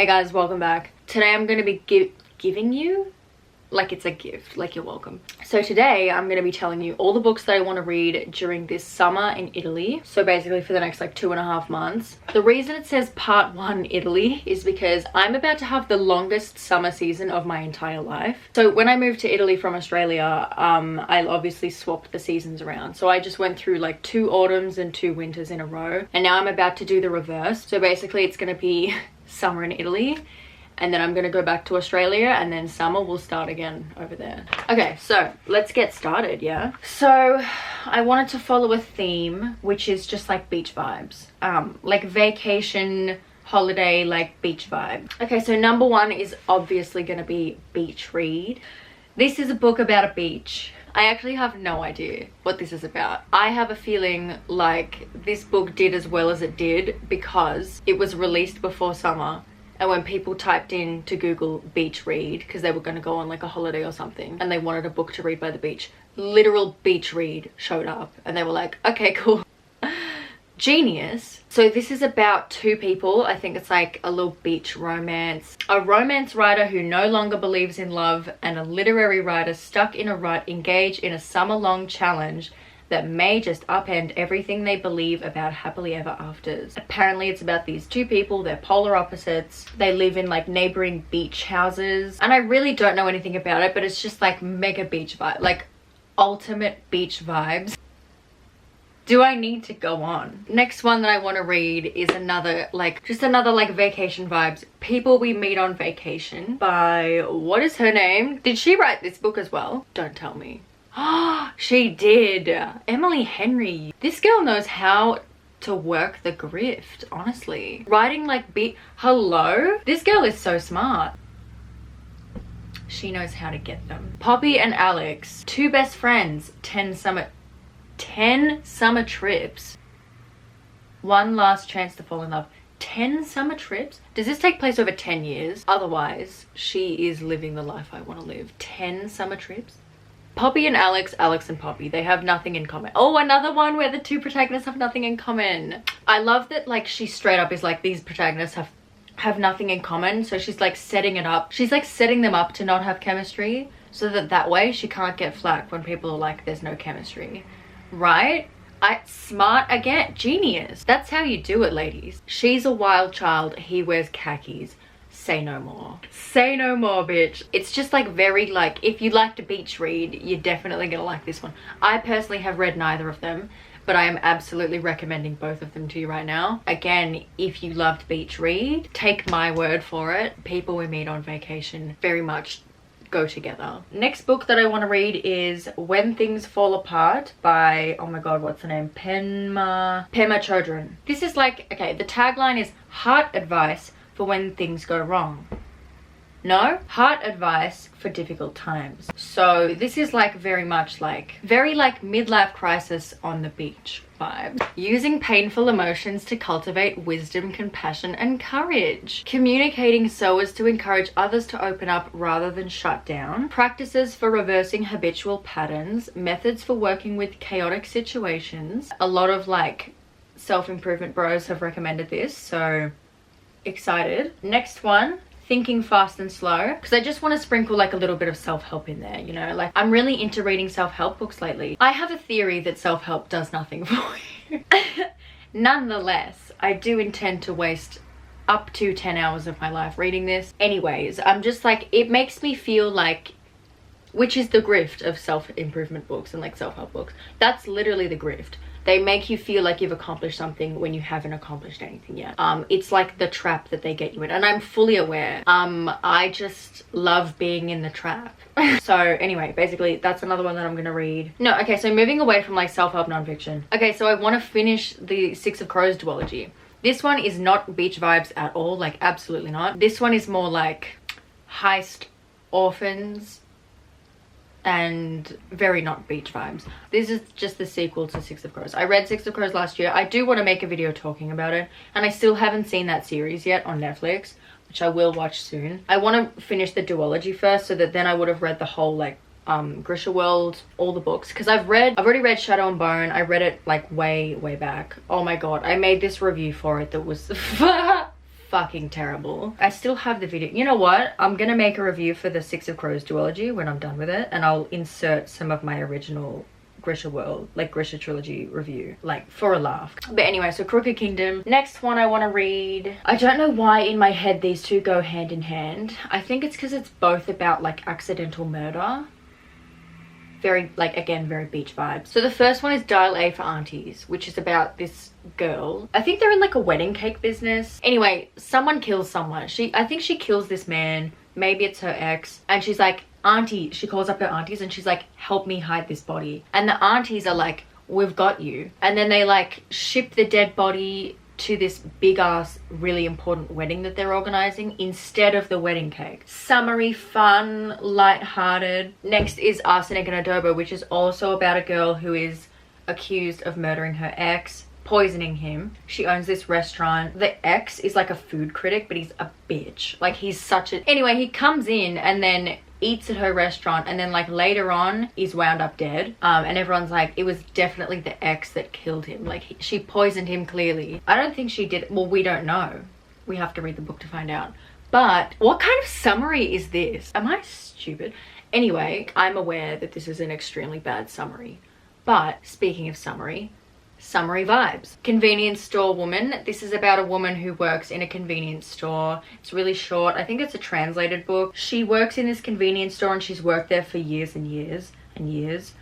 Hey guys, welcome back. Today I'm going to be giving you, like it's a gift, like you're welcome. So today I'm going to be telling you all the books that I want to read during this summer in Italy. So basically for the next like 2.5 months. The reason it says part 1 Italy is because I'm about to have the longest summer season of my entire life. So when I moved to Italy from Australia, I obviously swapped the seasons around. So I just went through like 2 autumns and 2 winters in a row. And now I'm about to do the reverse. So basically it's going to be summer in Italy, and then I'm gonna go back to Australia, and then summer will start again over there. Okay, so let's get started, yeah? So I wanted to follow a theme, which is just like beach vibes. Like vacation, holiday, like beach vibe. Okay, so number 1 is obviously gonna be beach read. This is a book about a beach. I actually have no idea what this is about. I have a feeling like this book did as well as it did because it was released before summer. And when people typed in to Google beach read, because they were going to go on like a holiday or something, and they wanted a book to read by the beach, literal beach read showed up. And they were like, okay, cool. Genius. So this is about 2 people. I think it's like a little beach romance. A romance writer who no longer believes in love, and a literary writer stuck in a rut engage in a summer-long challenge that may just upend everything they believe about happily ever afters. Apparently it's about these 2 people. They're polar opposites. They live in like neighboring beach houses, and I really don't know anything about it, but it's just like mega beach vibe, like ultimate beach vibes. Do I need to go on? Next one that I want to read is another like vacation vibes. People We Meet on Vacation by, what is her name? Did she write this book as well? Don't tell me. She did. Emily Henry. This girl knows how to work the grift, honestly. Writing like hello? This girl is so smart. She knows how to get them. Poppy and Alex, 2 best friends, 10 summer trips. One last chance to fall in love. 10 summer trips? Does this take place over 10 years? Otherwise, she is living the life I want to live. 10 summer trips? Poppy and Alex, Alex and Poppy, they have nothing in common. Oh, another one where the 2 protagonists have nothing in common. I love that like she straight up is like, these protagonists have nothing in common. So she's like setting it up. She's like setting them up to not have chemistry, so that way she can't get flack when people are like, there's no chemistry. Right? Smart again. Genius. That's how you do it, ladies. She's a wild child. He wears khakis. Say no more. Say no more, bitch. It's just like very like, if you like to beach read, you're definitely gonna like this one. I personally have read neither of them, but I am absolutely recommending both of them to you right now. Again, if you loved beach read, take my word for it. People We Meet on Vacation very much go together. Next book that I want to read is When Things Fall Apart by, oh my god, what's the name? Pema Chodron. This is like, okay, the tagline is heart advice for when things go wrong. No, heart advice for difficult times. So this is like very much like, very like midlife crisis on the beach vibe. Using painful emotions to cultivate wisdom, compassion, and courage. Communicating so as to encourage others to open up rather than shut down. Practices for reversing habitual patterns. Methods for working with chaotic situations. A lot of like self-improvement bros have recommended this, so excited. Next one, Thinking Fast and Slow, because I just want to sprinkle like a little bit of self-help in there, you know, like I'm really into reading self-help books lately. I have a theory that self-help does nothing for you. Nonetheless, I do intend to waste up to 10 hours of my life reading this. Anyways, I'm just like, it makes me feel like, which is the grift of self-improvement books and like self-help books. That's literally the grift. They make you feel like you've accomplished something when you haven't accomplished anything yet. It's like the trap that they get you in, and I'm fully aware. I just love being in the trap. So anyway, basically that's another one that I'm gonna read. No, okay, so moving away from like self-help nonfiction. Okay, so I want to finish the 6 of Crows duology. This one is not beach vibes at all, like absolutely not. This one is more like heist, orphans, and very not beach vibes. This is just the sequel to 6 of Crows. I read 6 of Crows last year. I do want to make a video talking about it, and I still haven't seen that series yet on Netflix, which I will watch soon. I want to finish the duology first, so that then I would have read the whole like Grisha World, all the books, because I've already read Shadow and Bone. I read it like way back. Oh my god, I made this review for it that was fucking terrible. I still have the video. You know what? I'm gonna make a review for the Six of Crows duology when I'm done with it, and I'll insert some of my original Grisha World, like Grisha trilogy review, like for a laugh. But anyway, so Crooked Kingdom. Next one I want to read. I don't know why in my head these two go hand in hand. I think it's because it's both about like accidental murder. Very, like, again, very beach vibes. So the first one is Dial A for Aunties, which is about this girl. I think they're in like a wedding cake business. Anyway, someone kills someone. I think she kills this man. Maybe it's her ex. And she's like, Auntie, she calls up her aunties and she's like, help me hide this body. And the aunties are like, we've got you. And then they like ship the dead body to this big ass really important wedding that they're organizing instead of the wedding cake. Summery, fun, light-hearted. Next is Arsenic and Adobo, which is also about a girl who is accused of murdering her ex, poisoning him. She owns this restaurant. The ex is like a food critic, but he's a bitch. Like, he's such a... Anyway, he comes in and then eats at her restaurant, and then like later on is wound up dead, and everyone's like, it was definitely the ex that killed him. Like, she poisoned him clearly. I don't think she did. Well, we don't know. We have to read the book to find out. But what kind of summary is this? Am I stupid? Anyway, I'm aware that this is an extremely bad summary, but speaking of summary vibes. Convenience store woman. This is about a woman who works in a convenience store. It's really short. I think it's a translated book. She works in this convenience store and she's worked there for years and years and years.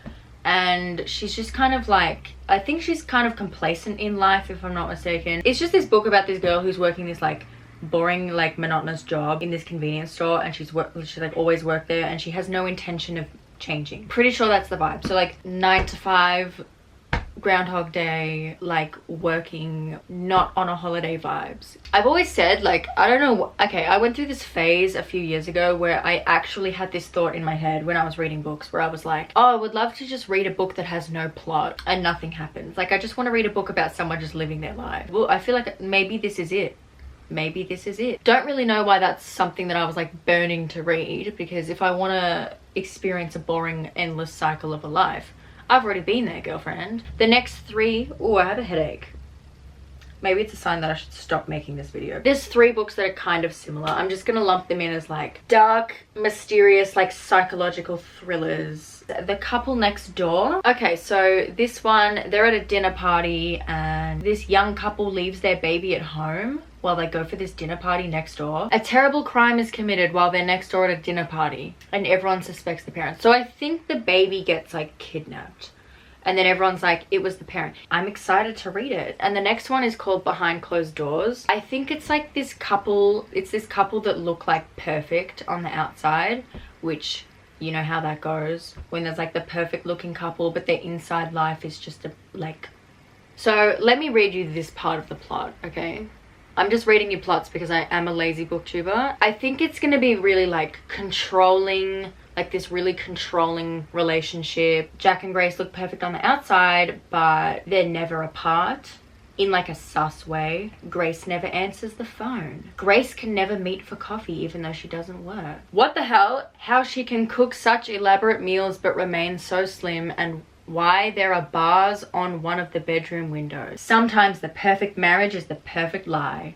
And she's just kind of like, I think she's kind of complacent in life, if I'm not mistaken. It's just this book about this girl who's working this like boring, like monotonous job in this convenience store, and she's like always worked there and she has no intention of changing. Pretty sure that's the vibe. So like 9 to 5, Groundhog Day, like working, not on a holiday vibes. I've always said, like, I don't know, okay, I went through this phase a few years ago where I actually had this thought in my head when I was reading books, where I was like, oh, I would love to just read a book that has no plot and nothing happens. Like, I just want to read a book about someone just living their life. Well, I feel like maybe this is it. Maybe this is it. Don't really know why that's something that I was like burning to read, because if I want to experience a boring, endless cycle of a life, I've already been there, girlfriend. The next 3, oh, I have a headache. Maybe it's a sign that I should stop making this video. There's 3 books that are kind of similar. I'm just gonna lump them in as like dark, mysterious, like psychological thrillers. The Couple Next Door. Okay, so this one, they're at a dinner party and this young couple leaves their baby at home while they go for this dinner party next door. A terrible crime is committed while they're next door at a dinner party and everyone suspects the parents. So I think the baby gets like kidnapped and then everyone's like, it was the parent. I'm excited to read it. And the next one is called Behind Closed Doors. I think it's like this couple, it's this couple that look like perfect on the outside, which you know how that goes when there's like the perfect looking couple but their inside life is just a like. So let me read you this part of the plot, okay? I'm just reading you plots because I am a lazy booktuber. I think it's going to be really like controlling, like this really controlling relationship. Jack and Grace look perfect on the outside, but they're never apart in like a sus way. Grace never answers the phone. Grace can never meet for coffee even though she doesn't work. What the hell? How she can cook such elaborate meals but remain so slim, and why there are bars on one of the bedroom windows. Sometimes the perfect marriage is the perfect lie.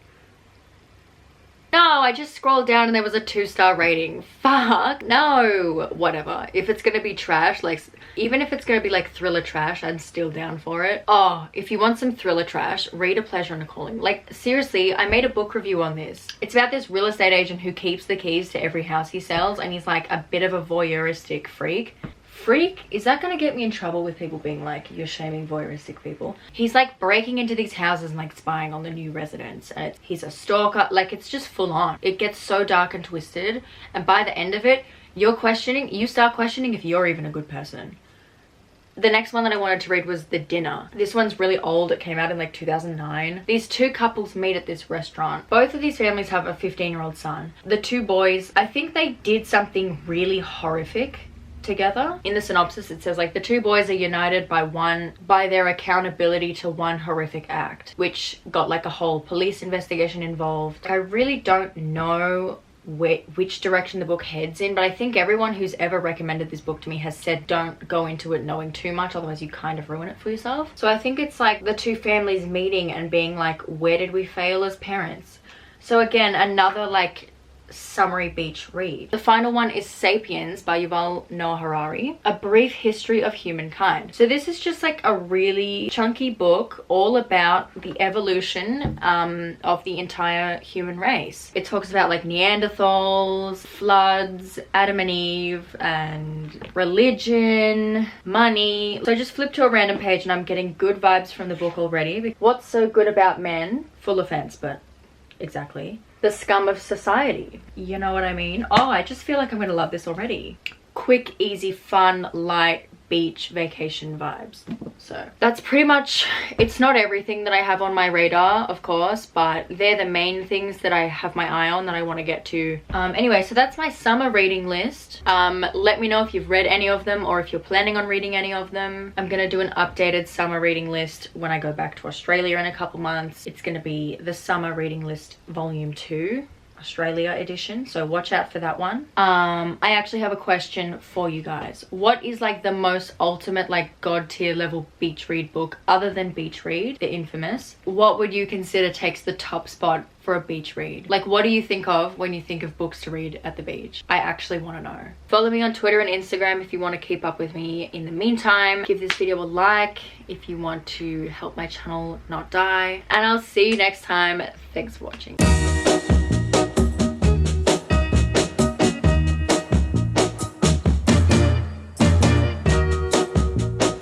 No, I just scrolled down and there was a 2-star rating. Fuck, no. Whatever. If it's gonna be trash, like, even if it's gonna be like thriller trash, I'm still down for it. Oh, if you want some thriller trash, read A Pleasure and a Calling. Like, seriously, I made a book review on this. It's about this real estate agent who keeps the keys to every house he sells, and he's like a bit of a voyeuristic freak. Is that gonna get me in trouble with people being like, you're shaming voyeuristic people? He's like breaking into these houses and like spying on the new residents, and he's a stalker. Like, it's just full on. It gets so dark and twisted, and by the end of it you start questioning if you're even a good person. The next one that I wanted to read was The Dinner. This one's really old. It came out in like 2009. These 2 couples meet at this restaurant. Both of these families have a 15-year-old son. The 2 boys, I think they did something really horrific together. In the synopsis it says like the 2 boys are united by their accountability to one horrific act, which got like a whole police investigation involved. I really don't know which direction the book heads in, but I think everyone who's ever recommended this book to me has said don't go into it knowing too much, otherwise you kind of ruin it for yourself. So I think it's like the 2 families meeting and being like, where did we fail as parents? So again, another like summary beach read. The final one is Sapiens by Yuval Noah Harari, a brief history of humankind. So this is just like a really chunky book all about the evolution of the entire human race. It talks about like Neanderthals, floods, Adam and Eve, and religion, money. So I just flipped to a random page and I'm getting good vibes from the book already. What's so good about men? Full offense, but exactly. The scum of society. You know what I mean? Oh, I just feel like I'm gonna love this already. Quick, easy, fun, light beach vacation vibes. So that's pretty much, it's not everything that I have on my radar, of course, but they're the main things that I have my eye on that I want to get to. Anyway, so that's my summer reading list. Let me know if you've read any of them or if you're planning on reading any of them. I'm gonna do an updated summer reading list when I go back to Australia in a couple months. It's gonna be the summer reading list volume 2, Australia edition, so watch out for that one. I actually have a question for you guys. What is like the most ultimate like god tier level beach read book other than Beach Read, the infamous? What would you consider takes the top spot for a beach read? Like, what do you think of when you think of books to read at the beach? I actually want to know. Follow me on Twitter and Instagram if you want to keep up with me. In the meantime, give this video a like if you want to help my channel not die, and I'll see you next time. Thanks for watching.